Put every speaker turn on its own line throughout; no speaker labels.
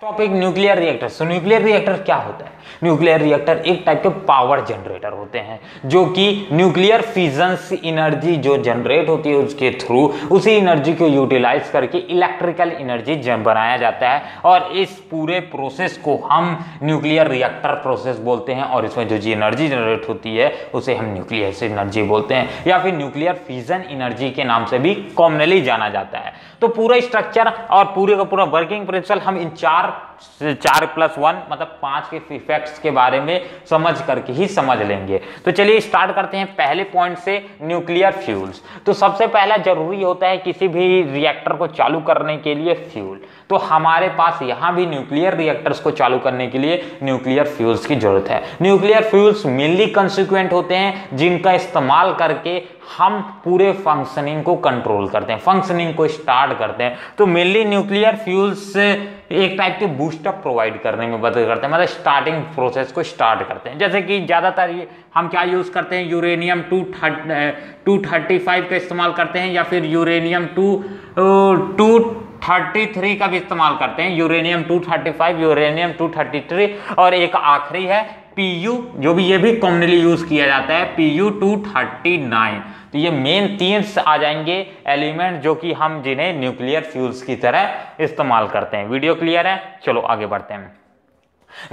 Topic nuclear reactor. सो nuclear reactor क्या होता है? न्यूक्लियर रिएक्टर एक टाइप के पावर जनरेटर होते हैं जो कि न्यूक्लियर फिजन एनर्जी जो जनरेट होती है उसके थ्रू उसी एनर्जी को यूटिलाइज करके इलेक्ट्रिकल एनर्जी बनाया जाता है। और इस पूरे प्रोसेस को हम न्यूक्लियर रिएक्टर प्रोसेस बोलते हैं और इसमें जो एनर्जी जनरेट होती है उसे हम न्यूक्लियर एनर्जी बोलते हैं या फिर न्यूक्लियर फिजन एनर्जी के नाम से भी कॉमनली जाना जाता है। तो पूरा स्ट्रक्चर और पूरे का पूरा वर्किंग प्रिंसिपल हम इन 4+1 मतलब 5 के इफेक्ट्स के बारे में समझ करके ही समझ लेंगे। तो चलिए स्टार्ट करते हैं पहले पॉइंट से, न्यूक्लियर फ्यूल्स। तो सबसे पहला जरूरी होता है किसी भी रिएक्टर को चालू करने के लिए फ्यूल। तो हमारे पास यहाँ भी न्यूक्लियर रिएक्टर्स को चालू करने के लिए न्यूक्लियर फ्यूल्स की जरूरत है। न्यूक्लियर फ्यूल्स मेनली कंसिक्वेंट होते हैं जिनका इस्तेमाल करके हम पूरे फंक्शनिंग को कंट्रोल करते हैं, फंक्शनिंग को स्टार्ट करते हैं। तो मेनली न्यूक्लियर फ्यूल्स एक टाइप के बूस्टअप प्रोवाइड करने में मदद करते हैं, मतलब स्टार्टिंग प्रोसेस को स्टार्ट करते हैं। जैसे कि ज्यादातर हम क्या यूज करते हैं, यूरेनियम 235 का इस्तेमाल करते हैं या फिर यूरेनियम 233 का भी इस्तेमाल करते हैं। यूरेनियम 235, यूरेनियम 233 और एक आखिरी है PU, जो भी ये भी कॉमनली यूज किया जाता है, PU 239। तो ये मेन 3 आ जाएंगे एलिमेंट जो कि हम जिन्हें न्यूक्लियर फ्यूल्स की तरह इस्तेमाल करते हैं। वीडियो क्लियर है? चलो आगे बढ़ते हैं।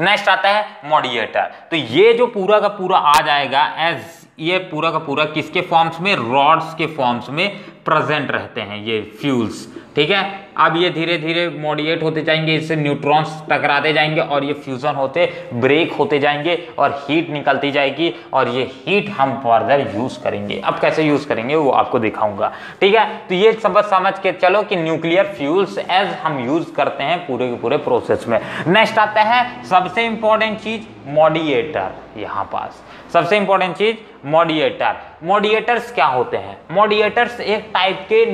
नेक्स्ट आता है मॉड्यूलेटर। तो ये जो पूरा का पूरा आ जाएगा ये पूरा का पूरा किसके फॉर्म्स में, रॉड्स के फॉर्म्स में प्रेजेंट रहते हैं ये फ्यूल्स। ठीक है, अब ये धीरे धीरे मॉड्यूलेट होते जाएंगे, इससे न्यूट्रॉन्स टकराते जाएंगे और ये फ्यूजन होते ब्रेक होते जाएंगे और हीट निकलती जाएगी और ये हीट हम फर्दर यूज करेंगे। अब कैसे यूज करेंगे वो आपको दिखाऊंगा। ठीक है, तो ये सब समझ के चलो कि न्यूक्लियर फ्यूल्स एज हम यूज करते हैं पूरे के पूरे प्रोसेस में। नेक्स्ट आता है सबसे इंपॉर्टेंट चीज मॉड्यूलेटर। यहाँ पास सबसे इंपॉर्टेंट चीज मॉड्यूलेटर। मॉड्यूलेटर्स क्या होते हैं? मॉड्यूलेटर्स एक टाइप के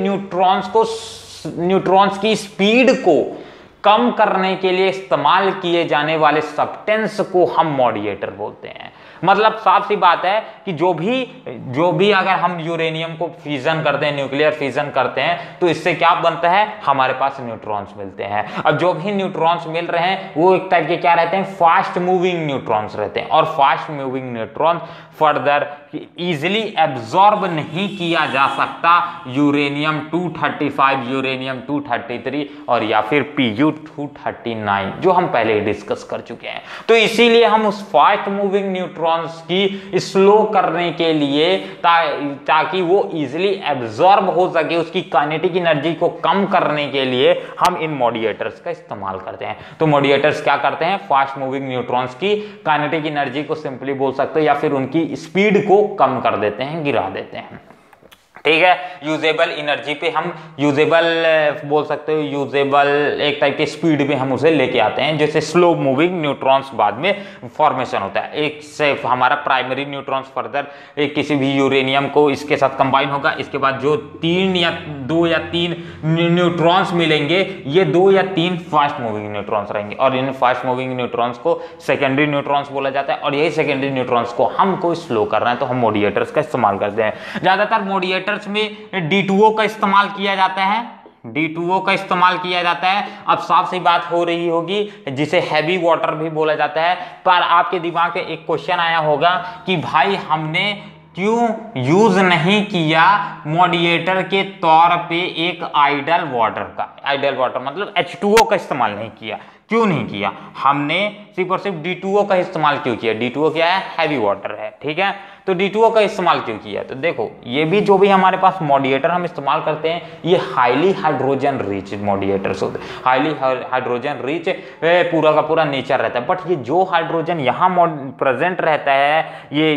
न्यूट्रॉन्स की स्पीड को कम करने के लिए इस्तेमाल किए जाने वाले सब्सटेंस को हम मॉड्यूलेटर बोलते हैं। मतलब साफ सी बात है कि जो भी अगर हम यूरेनियम को फ्यूजन करते हैं, न्यूक्लियर फ्यूजन करते हैं, तो इससे क्या बनता है, हमारे पास न्यूट्रॉन्स मिलते हैं। अब जो भी न्यूट्रॉन्स मिल रहे हैं वो एक टाइप के क्या रहते हैं, फास्ट मूविंग न्यूट्रॉन्स रहते हैं। और fast moving neutrons further easily absorb नहीं किया जा सकता यूरेनियम 235, यूरेनियम 233 और या फिर PU 239 जो हम पहले डिस्कस कर चुके हैं। तो इसीलिए हम उस फास्ट मूविंग न्यूट्रॉन्स की स्लो करने के लिए ताकि वो इजिली एब्जॉर्ब हो सके, उसकी काइनेटिक एनर्जी को कम करने के लिए हम इन मॉड्यूलेटर्स का इस्तेमाल करते हैं। तो मॉड्यूलेटर्स क्या करते हैं, फास्ट मूविंग न्यूट्रॉन्स की काइनेटिक एनर्जी को सिंपली बोल सकते हो या फिर उनकी स्पीड को कम कर देते हैं, गिरा देते हैं। ठीक है, यूजेबल एनर्जी पे हम यूजेबल बोल सकते हो, यूजेबल एक टाइप के स्पीड पे हम उसे लेके आते हैं, जैसे स्लो मूविंग न्यूट्रॉन्स बाद में फॉर्मेशन होता है। एक से हमारा प्राइमरी न्यूट्रॉन्स फर्दर एक किसी भी यूरेनियम को इसके साथ कंबाइन होगा, इसके बाद जो 2 या 3 न्यूट्रॉन्स मिलेंगे, ये 2 या 3 फास्ट मूविंग न्यूट्रॉन्स रहेंगे और इन फास्ट मूविंग न्यूट्रॉन्स को सेकेंडरी न्यूट्रॉन्स बोला जाता है। और यही सेकेंडरी न्यूट्रॉन्स को हमको स्लो करना है तो हम मॉड्यूलेटर्स का इस्तेमाल करते हैं। ज्यादातर मॉड्यूलेटर में D2O का इस्तेमाल किया जाता है, D2O का इस्तेमाल किया जाता है। अब साफ सी बात हो रही होगी जिसे हैवी वाटर भी बोला जाता है, पर आपके दिमाग में एक क्वेश्चन आया होगा कि भाई हमने क्यों यूज नहीं किया मॉड्यूलेटर के तौर पे एक आइडल वाटर मतलब H2O का इस्तेमाल नहीं किया, क्यों नहीं किया? हमने सिर्फ और सिर्फ D2O का इस्तेमाल क्यों किया? D2O क्या है, हैवी वाटर है। ठीक है, तो D2O का इस्तेमाल क्यों किया? तो देखो ये भी जो भी हमारे पास मॉड्यूलेटर हम इस्तेमाल करते हैं ये हाईली हाइड्रोजन रिच मॉड्यूलेटर्स होते हैं। हाईली हाइड्रोजन रिच पूरा का पूरा नेचर रहता है, बट ये जो हाइड्रोजन यहाँ प्रेजेंट रहता है ये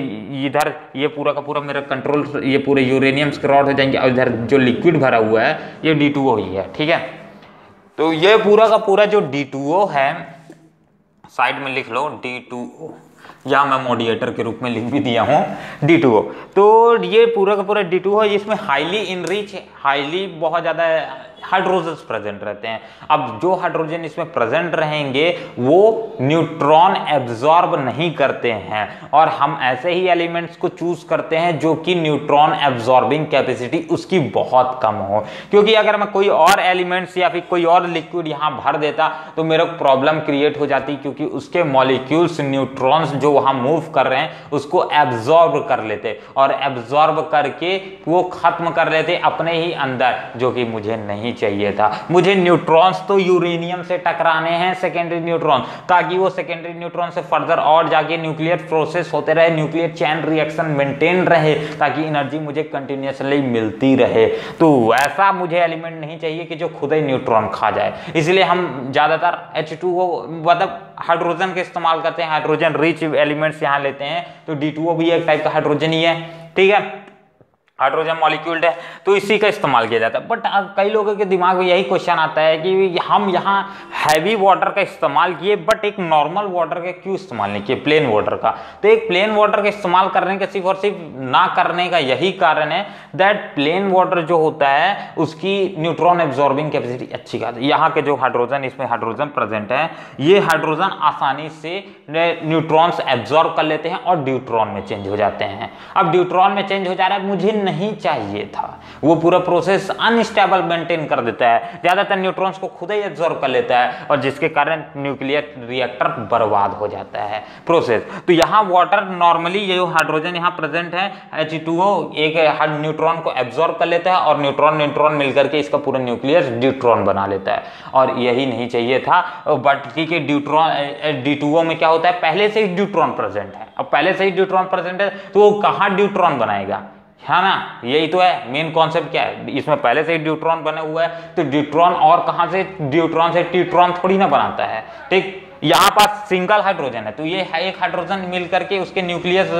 इधर ये पूरा का पूरा मेरा कंट्रोल, ये पूरे यूरेनियम के रॉड हो जाएंगे और इधर जो लिक्विड भरा हुआ है ये D2O ही है। ठीक है, तो ये पूरा का पूरा जो D2O है, साइड में लिख लो D2O, या मैं मॉड्यूलेटर के रूप में लिख भी दिया हूं D2O। तो ये पूरा का पूरा D2O है जिसमें हाईली इनरिच, हाईली बहुत ज़्यादा हाइड्रोजन प्रेजेंट रहते हैं। अब जो हाइड्रोजन इसमें प्रेजेंट रहेंगे वो न्यूट्रॉन एब्जॉर्ब नहीं करते हैं, और हम ऐसे ही एलिमेंट्स को चूज करते हैं जो कि न्यूट्रॉन एब्जॉर्बिंग कैपेसिटी उसकी बहुत कम हो, क्योंकि अगर मैं कोई और एलिमेंट्स या फिर कोई और लिक्विड यहां भर देता तो मेरे को प्रॉब्लम क्रिएट हो जाती, क्योंकि उसके मॉलिक्यूल्स न्यूट्रॉन्स जो वहां मूव कर रहे हैं उसको एब्जॉर्ब कर लेते और एब्जॉर्ब करके वो खत्म कर लेते अपने ही अंदर, जो कि मुझे नहीं चाहिए था। मुझे न्यूट्रॉन्स तो यूरेनियम से टकराने हैं, सेकेंडरी न्यूट्रॉन, ताकि वो सेकेंडरी न्यूट्रॉन से फर्दर और जाके न्यूक्लियर प्रोसेस होते रहे, न्यूक्लियर चैन रिएक्शन मेंटेन रहे, ताकि एनर्जी मुझे कंटिन्यूअसली मिलती रहे। तो ऐसा मुझे एलिमेंट नहीं चाहिए कि जो खुद ही न्यूट्रॉन खा जाए। इसलिए हम ज्यादातर H2O मतलब हाइड्रोजन के इस्तेमाल करते हैं, हाइड्रोजन रिच एलिमेंट्स यहां लेते हैं। तो D2O भी एक टाइप का हाइड्रोजन ही है, ठीक है, हाइड्रोजन मॉलिक्यूल है, तो इसी का इस्तेमाल किया जाता है। बट कई लोगों के दिमाग में यही क्वेश्चन आता है कि हम यहाँ हैवी वाटर का इस्तेमाल किए बट एक नॉर्मल वाटर का क्यों इस्तेमाल नहीं किए, प्लेन वाटर का। तो एक प्लेन वाटर का इस्तेमाल करने का सिर्फ और सिर्फ ना करने का यही कारण है दैट प्लेन वाटर जो होता है उसकी न्यूट्रॉन एब्जॉर्बिंग कैपेसिटी अच्छी खासी। यहाँ के जो हाइड्रोजन, इसमें हाइड्रोजन प्रेजेंट है, ये हाइड्रोजन आसानी से न्यूट्रॉन्स एब्जॉर्ब कर लेते हैं और ड्यूट्रॉन में चेंज हो जाते हैं। अब ड्यूट्रॉन में चेंज हो जा रहा है, मुझे नहीं चाहिए था, वो पूरा प्रोसेस अनस्टेबल मेंटेन कर देता है, ज्यादातर न्यूट्रॉन्स को खुद ही एब्जॉर्ब कर लेता है, और जिसके कारण न्यूक्लियर रिएक्टर बर्बाद हो जाता है प्रोसेस। तो यहाँ वाटर नॉर्मली ये हाइड्रोजन यहाँ प्रेजेंट है, H2O एक न्यूट्रॉन को एब्जॉर्ब कर लेता है और न्यूट्रॉन न्यूट्रॉन मिलकर के इसका पूरा न्यूक्लियस ड्यूट्रॉन बना लेता है, और यही नहीं चाहिए था। बट ठीक है, D2O में क्या होता है, पहले से ही ड्यूट्रॉन प्रेजेंट है। अब पहले से ही ड्यूट्रॉन प्रेजेंट है तो वो कहाँ ड्यूट्रॉन बनाएगा, है ना, यही तो है मेन कॉन्सेप्ट। क्या है, इसमें पहले से ही ड्यूट्रॉन बने हुआ है, तो ड्यूट्रॉन और कहां से, ड्यूट्रॉन से ट्यूट्रॉन थोड़ी ना बनाता है, ठीक। यहाँ पास सिंगल हाइड्रोजन है, तो ये एक हाइड्रोजन मिल करके उसके न्यूक्लियस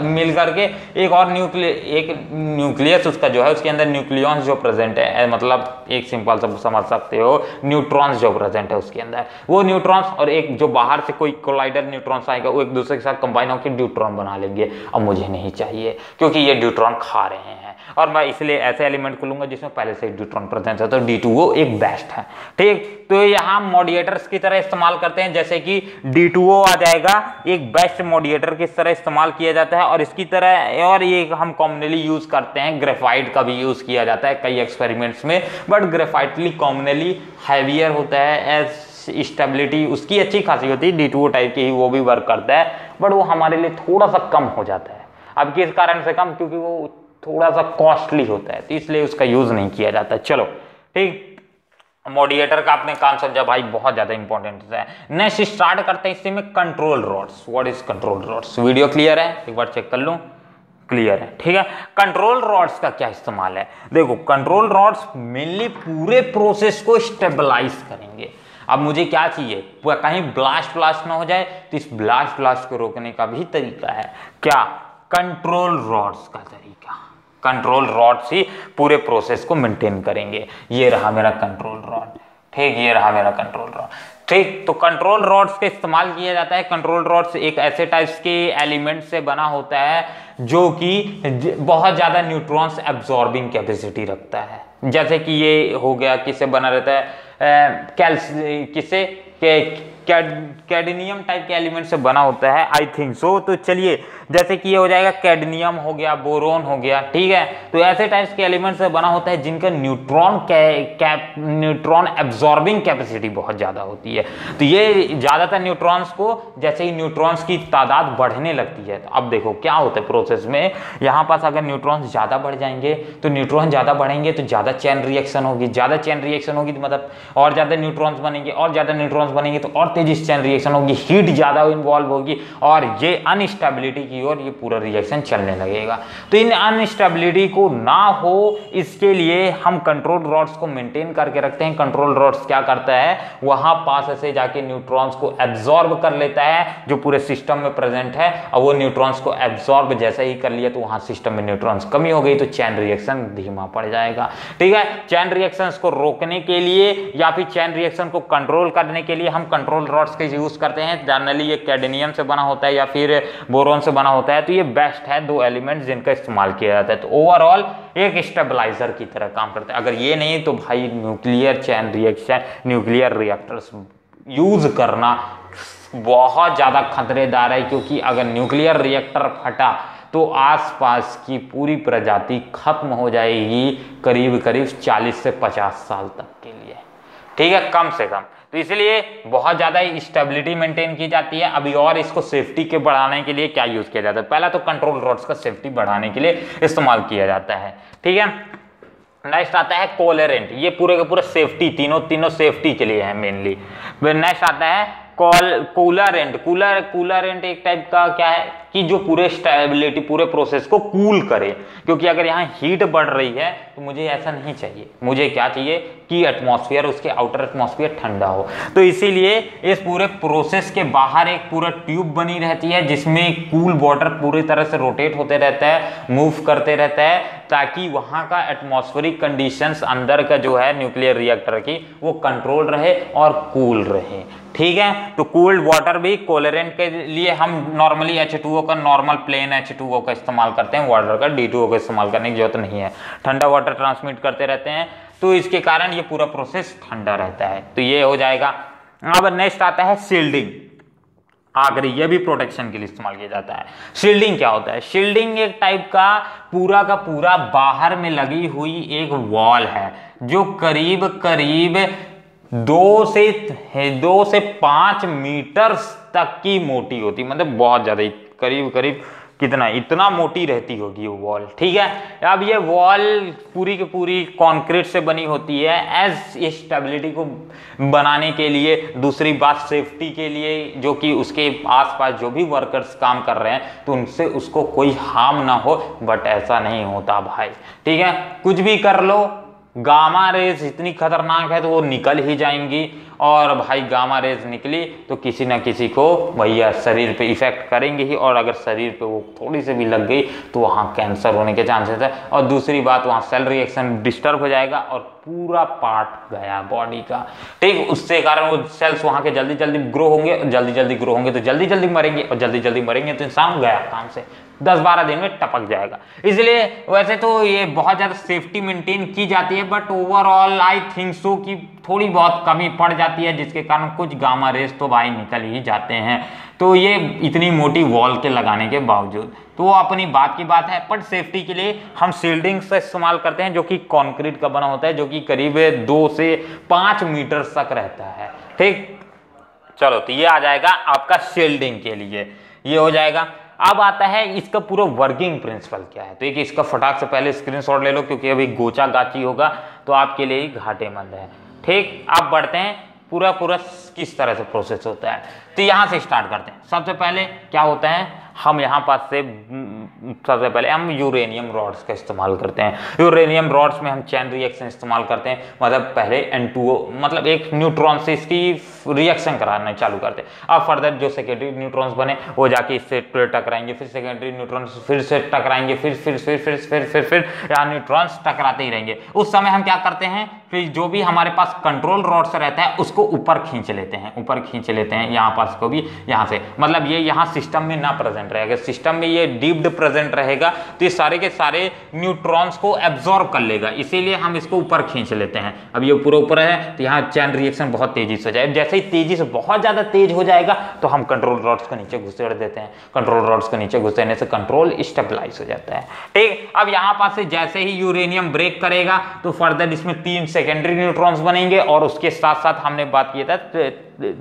मिल करके एक और न्यूक्लियस उसका जो है उसके अंदर न्यूक्लियॉन्स जो प्रेजेंट है, मतलब एक सिंपल सा समझ सकते हो, न्यूट्रॉन्स जो प्रेजेंट है उसके अंदर, वो न्यूट्रॉन्स और एक जो बाहर से कोई कोलाइडर न्यूट्रॉन्स आएगा वो एक दूसरे के साथ कंबाइन होकर ड्यूट्रॉन बना लेंगे। अब मुझे नहीं चाहिए क्योंकि ये ड्यूट्रॉन खा रहे हैं, और मैं इसलिए ऐसे एलिमेंट को लूंगा जिसमें पहले से ड्यूट्रॉन प्रेजेंट है, तो D2O एक बेस्ट है, ठीक। तो यहाँ मॉडिएटर्स की तरह इस्तेमाल करते हैं, जैसे कि D2O आ जाएगा, एक बेस्ट मॉडिएटर की तरह इस्तेमाल किया जाता है, और इसकी तरह और ये हम कॉमनली यूज करते हैं, ग्रेफाइट का भी यूज किया जाता है कई एक्सपेरिमेंट्स में, बट ग्रेफाइटली कॉमनली हैवियर होता है, एज स्टेबिलिटी उसकी अच्छी खासी होती है, D2O टाइप की ही वो भी वर्क करता है, बट वो हमारे लिए थोड़ा सा कम हो जाता है। अब किस कारण से कम, क्योंकि वो थोड़ा सा कॉस्टली होता है, तो इसलिए उसका यूज नहीं किया जाता। चलो ठीक, मॉडिएटर का आपने काम समझा भाई, बहुत ज्यादा इंपॉर्टेंट है। नेक्स्ट स्टार्ट करते हैं इससे में control rods. What is control rods, video clear है, एक बार चेक कर लूं, क्लियर है, ठीक है। कंट्रोल रॉड्स का क्या इस्तेमाल है, देखो कंट्रोल रॉड्स मेनली पूरे प्रोसेस को स्टेबलाइज करेंगे। अब मुझे क्या चाहिए, कहीं ब्लास्ट ना हो जाए, तो इस ब्लास्ट को रोकने का भी तरीका है, क्या, कंट्रोल रॉड्स का तरीका। कंट्रोल रॉड्स ही पूरे प्रोसेस को मेंटेन करेंगे। ये रहा मेरा कंट्रोल रॉड, ठीक, ये रहा मेरा कंट्रोल रॉड, ठीक। तो कंट्रोल रॉड्स का इस्तेमाल किया जाता है। कंट्रोल रॉड्स एक ऐसे टाइप्स के एलिमेंट से बना होता है जो कि बहुत ज्यादा न्यूट्रॉन्स एब्जॉर्बिंग कैपेसिटी रखता है, जैसे कि ये हो गया, किससे बना रहता है, किससे, कैडमियम टाइप के एलिमेंट से बना होता है, आई थिंक सो। तो चलिए, जैसे कि ये हो जाएगा कैडमियम हो गया, बोरोन हो गया, ठीक है। तो ऐसे टाइप्स के एलिमेंट से बना होता है जिनका न्यूट्रॉन एब्जॉर्बिंग कैपेसिटी बहुत ज्यादा होती है। तो ये ज्यादातर न्यूट्रॉन्स को, जैसे ही न्यूट्रॉन्स की तादाद बढ़ने लगती है, तो अब देखो क्या होता है प्रोसेस में, यहाँ पास अगर न्यूट्रॉन्स ज्यादा बढ़ जाएंगे, तो न्यूट्रॉन ज्यादा बढ़ेंगे तो ज्यादा चेन रिएक्शन होगी, ज्यादा चेन रिएक्शन होगी तो मतलब और ज्यादा न्यूट्रॉन्स बनेंगे, और ज्यादा न्यूट्रॉन्स बनेंगे तो और तेजी से चेन रिएक्शन होगी, हीट ज्यादा इन्वॉल्व होगी, और ये अनस्टेबिलिटी की ओर ये पूरा रिएक्शन चलने लगेगा। तो इन अनस्टेबिलिटी को ना हो, इसके लिए हम कंट्रोल रॉड्स को मेंटेन करके रखते हैं। कंट्रोल रॉड्स क्या करता है, वहां पास से जाके न्यूट्रॉन्स को एब्जॉर्ब कर लेता है जो पूरे सिस्टम में प्रेजेंट है, और वो न्यूट्रॉन्स को एब्जॉर्ब जैसे ही कर लिया तो वहां सिस्टम में न्यूट्रॉन्स कमी हो गई, तो चैन रिएक्शन धीमा पड़ जाएगा, ठीक है। चैन रिएक्शंस को रोकने के लिए या फिर चैन रिएक्शन को कंट्रोल करने के लिए हम कंट्रोल कंट्रोल रॉड्स के यूज करते हैं। जनरली ये कैडमियम से बना होता है या फिर बोरॉन से बना होता है, तो ये बेस्ट है 2 एलिमेंट जिनका इस्तेमाल किया जाता है। तो ओवरऑल एक स्टेबलाइजर की तरह काम करते हैं। अगर ये नहीं तो भाई nuclear chain reaction, nuclear reactors use करना बहुत ज़्यादा खतरेदार है, क्योंकि अगर न्यूक्लियर रिएक्टर फटा तो आसपास की पूरी प्रजाति खत्म हो जाएगी करीब करीब 40 से 50 साल तक के लिए, ठीक है, कम से कम। तो इसलिए बहुत ज़्यादा स्टेबिलिटी मेंटेन की जाती है। अभी और इसको सेफ्टी के बढ़ाने के लिए क्या यूज़ किया जाता है, पहला तो कंट्रोल रॉड्स का सेफ्टी बढ़ाने के लिए इस्तेमाल किया जाता है, ठीक है। नेक्स्ट आता है कोलेरेंट, ये पूरे के पूरे सेफ्टी, तीनों सेफ्टी के लिए है मेनली। नेक्स्ट आता है कूलरेंट। कूलरेंट एक टाइप का क्या है कि जो पूरे स्टेबिलिटी, पूरे प्रोसेस को कूल करे, क्योंकि अगर यहाँ हीट बढ़ रही है तो मुझे ऐसा नहीं चाहिए। मुझे क्या चाहिए कि एटमॉस्फेयर, उसके आउटर एटमॉस्फेयर ठंडा हो। तो इसीलिए इस पूरे प्रोसेस के बाहर एक पूरा ट्यूब बनी रहती है जिसमें कूल वाटर पूरी तरह से रोटेट होते रहता है, मूव करते रहता है, ताकि वहाँ का एटमॉस्फेरिक कंडीशंस अंदर का जो है न्यूक्लियर रिएक्टर की वो कंट्रोल रहे और कूल रहे, ठीक है। तो कूल्ड वाटर भी कोलेरेंट के लिए हम नॉर्मली H2O का, नॉर्मल प्लेन H2O का इस्तेमाल करते हैं, वाटर का D2O का इस्तेमाल करने की जरूरत नहीं है। ठंडा वाटर ट्रांसमिट करते रहते हैं, तो इसके कारण ये पूरा प्रोसेस ठंडा रहता है। तो ये हो जाएगा। अब नेक्स्ट आता है शील्डिंग। आखिरी ये भी प्रोटेक्शन के लिए इस्तेमाल किया जाता है। शील्डिंग क्या होता है? शील्डिंग एक टाइप का पूरा बाहर में लगी हुई एक वॉल है जो करीब करीब 2 से 5 मीटर तक की मोटी होती, मतलब बहुत ज्यादा, करीब करीब कितना, इतना मोटी रहती होगी वो वॉल, ठीक है। अब ये वॉल पूरी की पूरी कंक्रीट से बनी होती है एज स्टेबिलिटी को बनाने के लिए। दूसरी बात सेफ्टी के लिए, जो कि उसके आसपास जो भी वर्कर्स काम कर रहे हैं तो उनसे उसको कोई हार्म ना हो, बट ऐसा नहीं होता भाई, ठीक है। कुछ भी कर लो, गामा रेज इतनी खतरनाक है तो वो निकल ही जाएंगी, और भाई गामा रेज निकली तो किसी ना किसी को भैया शरीर पे इफेक्ट करेंगे ही, और अगर शरीर पे वो थोड़ी सी भी लग गई तो वहाँ कैंसर होने के चांसेस है। और दूसरी बात, वहाँ सेल रिएक्शन डिस्टर्ब हो जाएगा और पूरा पार्ट गया बॉडी का, ठीक। उससे कारण वो सेल्स वहाँ के जल्दी जल्दी ग्रो होंगे, और जल्दी जल्दी ग्रो होंगे तो जल्दी जल्दी मरेंगे, और जल्दी जल्दी मरेंगे तो इंसान गया काम से, 10-12 दिन में टपक जाएगा। इसलिए वैसे तो ये बहुत ज़्यादा सेफ्टी मेंटेन की जाती है, but overall I think so कि थोड़ी बहुत कमी पड़ जाती है, जिसके कारण कुछ गामा रेस तो भाई निकल ही जाते हैं। तो ये इतनी मोटी वॉल के लगाने के बावजूद, तो वो अपनी बात की बात है। बट सेफ्टी के लिए हम शील्डिंग से इस्तेमाल करते हैं, जो कि कंक्रीट का बना होता है, जो कि करीब 2 से 5 मीटर तक रहता है, ठीक। चलो, तो ये आ जाएगा आपका शील्डिंग के लिए, ये हो जाएगा। अब आता है इसका पूरा वर्किंग प्रिंसिपल क्या है। तो एक इसका फटाक से पहले स्क्रीनशॉट ले लो, क्योंकि अभी गोचा गाची होगा तो आपके लिए ही घाटेमंद है, ठीक। आप बढ़ते हैं पूरा किस तरह से प्रोसेस होता है। तो यहाँ से स्टार्ट करते हैं। सबसे पहले क्या होता है, हम यहाँ पास से सबसे पहले हम यूरेनियम रॉड्स का इस्तेमाल करते हैं। यूरेनियम रॉड्स में हम चैन रिएक्शन इस्तेमाल करते हैं, मतलब पहले N2O, मतलब एक न्यूट्रॉन से इसकी रिएक्शन कराना चालू करते हैं। अब फर्दर जो सेकेंडरी न्यूट्रॉन्स बने वो जाके इससे टकराएंगे, फिर सेकेंडरी न्यूट्रॉन्स फिर से टकराएंगे, फिर यहाँ न्यूट्रॉन्स टकराते ही रहेंगे। उस समय हम क्या करते हैं, फिर जो भी हमारे पास कंट्रोल रॉड्स रहता है उसको ऊपर खींच लेते हैं, यहाँ पास को भी यहाँ से, मतलब ये यहाँ सिस्टम में ना प्रेजेंट रहेगा। सिस्टम में ये डीप्ड प्रेजेंट रहेगा तो ये सारे के सारे न्यूट्रॉन्स को एब्जॉर्ब कर लेगा, इसीलिए हम इसको ऊपर खींच लेते हैं। अब ये पूरा ऊपर है तो यहाँ चैन रिएक्शन बहुत तेजी से हो जाए। जैसे ही तेजी से बहुत ज्यादा तेज हो जाएगा तो हम कंट्रोल रॉड्स को नीचे घुसेड़ देते हैं। कंट्रोल रॉड्स को नीचे घुसेड़ने से कंट्रोल स्टेबलाइज हो जाता है, ठीक। अब यहाँ पास से जैसे ही यूरेनियम ब्रेक करेगा तो फर्दर इसमें 3 सेकेंडरी न्यूट्रॉन्स बनेंगे, और उसके साथ साथ हमने बात किया था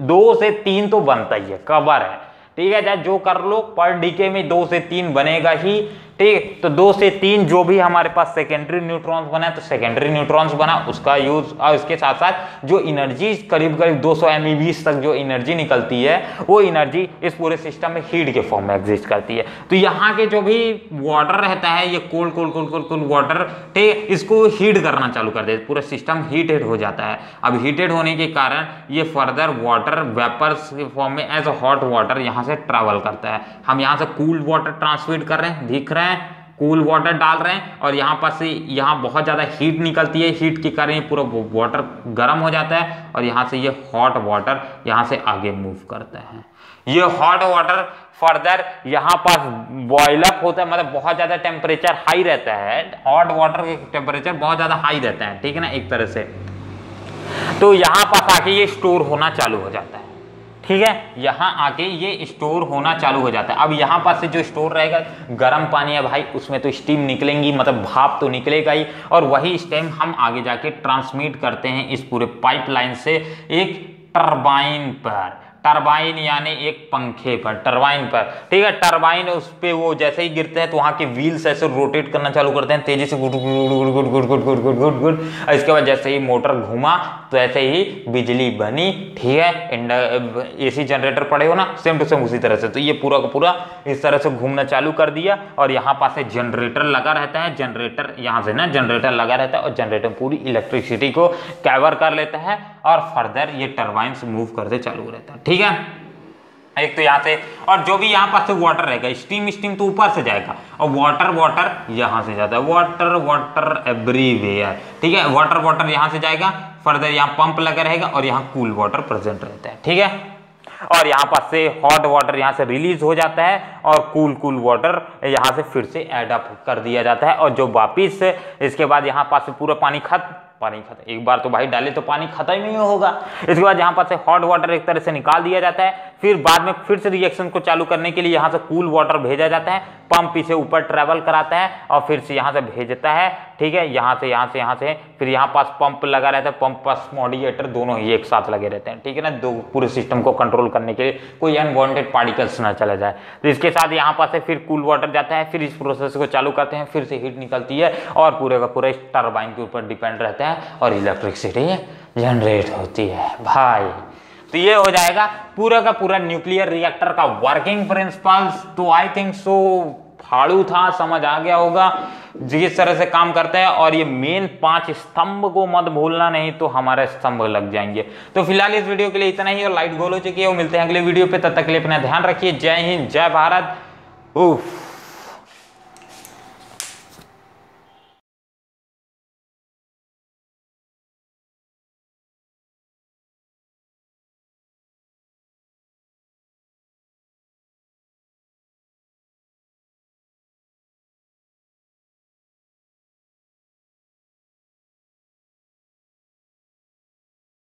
2 से 3 तो बनता ही है, कवर है, ठीक है। चाहे जो कर लो, पर डीके में 2 से 3 बनेगा ही, ठीक। तो 2 से 3 जो भी हमारे पास सेकेंडरी न्यूट्रॉन्स बना तो सेकेंडरी न्यूट्रॉन्स बना, उसका यूज, और इसके साथ साथ जो एनर्जी करीब 200 MeV तक जो एनर्जी निकलती है वो एनर्जी इस पूरे सिस्टम में हीट के फॉर्म में एग्जिस्ट करती है। तो यहाँ के जो भी वाटर रहता है, ये कोल्ड वाटर, ठीक, इसको हीट करना चालू कर देते, पूरा सिस्टम हीटेड हो जाता है। अब हीटेड होने के कारण ये फर्दर वाटर वेपर्स के फॉर्म में एज अ हॉट वाटर यहाँ से ट्रैवल करता है। हम यहाँ से कूल्ड वाटर ट्रांसमिट कर रहे हैं, दिख रहे हैं, कूल वाटर डाल रहे हैं और यहाँ पर से यहाँ बहुत ज़्यादा हीट निकलती है, हीट के कारण ये पूरा वाटर गर्म हो जाता है और यहाँ से ये हॉट वाटर यहाँ से आगे मूव करता है। ये हॉट वाटर फर्दर यहाँ पर बॉयल अप होता है, मतलब बहुत ज़्यादा टेम्परेचर हाई रहता है, हॉट वाटर के टेम्परेचर बहुत ज़्यादा हाई रहता है, ठीक है ना, एक तरह से। तो यहाँ पर आके ये स्टोर होना चालू हो जाता है, ठीक है, यहाँ आके ये स्टोर होना चालू हो जाता है। अब यहाँ पर से जो स्टोर रहेगा, गर्म पानी है भाई, उसमें तो स्टीम निकलेंगी, मतलब भाप तो निकलेगा ही, और वही स्टीम हम आगे जाके ट्रांसमिट करते हैं इस पूरे पाइपलाइन से एक टरबाइन पर, टरबाइन यानी एक पंखे पर, टरबाइन पर, ठीक है। टरबाइन उस पे वो जैसे ही गिरते हैं तो वहाँ के व्हील्स ऐसे रोटेट करना चालू करते हैं तेजी से, good good good good good good good good good good. इसके बाद जैसे ही मोटर घूमा तो ऐसे ही बिजली बनी, ठीक है। एसी जनरेटर पड़े हो ना, सेम टू सेम उसी तरह से, तो ये पूरा का पूरा इस तरह से घूमना चालू कर दिया और यहाँ पास से जनरेटर लगा रहता है, जनरेटर यहाँ से ना जनरेटर लगा रहता है और जनरेटर पूरी इलेक्ट्रिसिटी को कैवर कर लेता है और फर्दर ये टरबाइन से मूव करते चालू रहता है, ठीक है। एक तो यहाँ से, और जो भी यहाँ पास से वाटर रहेगा, स्टीम स्टीम तो ऊपर से जाएगा और वाटर वाटर यहाँ से जाता है, वाटर वाटर एवरीवेयर, ठीक है। वाटर वाटर यहाँ से जाएगा, फर्दर यहाँ पंप लगा रहेगा और यहाँ कूल वाटर प्रेजेंट रहता है, ठीक है। और यहाँ पास से हॉट वाटर यहाँ से रिलीज हो जाता है और कूल वाटर यहाँ से फिर से एड अप कर दिया जाता है और जो वापिस इसके बाद यहाँ पास से पूरा पानी खत्म, एक बार तो भाई डाले तो पानी खत्म ही नहीं होगा। इसके बाद यहाँ पर से हॉट वाटर एक तरह से निकाल दिया जाता है, फिर बाद में फिर से रिएक्शन को चालू करने के लिए यहाँ से कूल वाटर भेजा जाता है, पंप इसे ऊपर ट्रेवल कराता है और फिर से यहाँ से भेजता है, ठीक है। यहाँ से फिर यहाँ पास पंप लगा रहता है, पंप पास मॉडिएटर दोनों ही एक साथ लगे रहते हैं, ठीक है ना, दो पूरे सिस्टम को कंट्रोल करने के लिए कोई अनवांटेड पार्टिकल्स ना चला जाए। तो इसके साथ यहाँ पास से फिर कूल वाटर जाता है, फिर इस प्रोसेस को चालू करते हैं, फिर से हीट निकलती है और पूरे का पूरा इस टरबाइन के ऊपर डिपेंड रहता है और इलेक्ट्रिसिटी जनरेट होती है भाई। तो ये हो जाएगा पूरा का पूरा न्यूक्लियर रिएक्टर का वर्किंग प्रिंसिपल्स। तो आई थिंक सो फाड़ू था, समझ आ गया होगा जिस तरह से काम करता है। और ये मेन 5 स्तंभ को मत भूलना, नहीं तो हमारे स्तंभ लग जाएंगे। तो फिलहाल इस वीडियो के लिए इतना ही और लाइट गोल हो चुकी है। वो मिलते हैं अगले वीडियो पे, तब तक के लिए अपना ध्यान रखिए। जय हिंद, जय भारत। उफ।